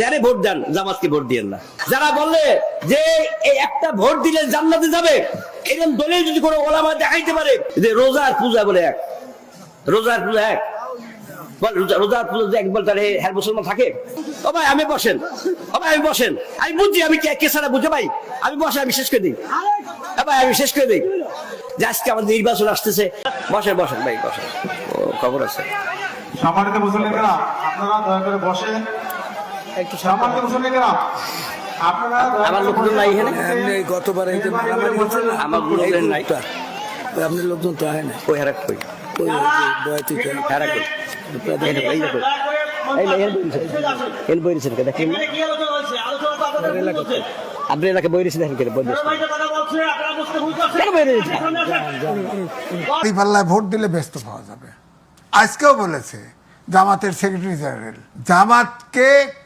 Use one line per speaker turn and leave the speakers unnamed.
যারা ভোট দেন জামাতকে ভোট দিয়েন না। যারা বললে যে এই একটা ভোট দিলে জান্নাতে যাবে, এরকম দলিল যদি কোনো ওলামা দেখাইতে পারে যে রোজার পূজা বলে এক, রোজার পূজা এক, রোজার পূজা যে একবার তার হ্যাঁ মুসলমান থাকে। ও ভাই আমি বসেন, ও ভাই আমি বসেন, আমি বুঝছি, আমি কে ছাড়া বুঝে ভাই, আমি বসে আমি শেষ করে দিই ভাই, আমি শেষ করে দিই যে আজকে আমাদের নির্বাচন আসতেছে। বসেন বসেন ভাই বসেন, খবর আছে।
সম্মানিত মুসল্লিরা, আপনারা দয়া করে বসেন। একটু সম্মানিত মুসল্লিরা, আপনারা
আমার লোকজন নাই এখানে,
গতবার এই যে মারামারি হচ্ছে না,
আমার লোকজন নাই,
আপনার লোকজন তো হয় না,
ওই হারাক কই
ওই বয়াতি
হারাক কই এই দেখো এই না এর বইরেছেন কে দেখেন, আপনি এলাকা বইরেছেন দেখেন কে বইরেছেন কেন বইরেছেন?
পাল্লায় ভোট দিলে ব্যস্ত পাওয়া যাবে। আজকেও বলেছে জামাতের সেক্রেটারি জেনারেল, জামাতকে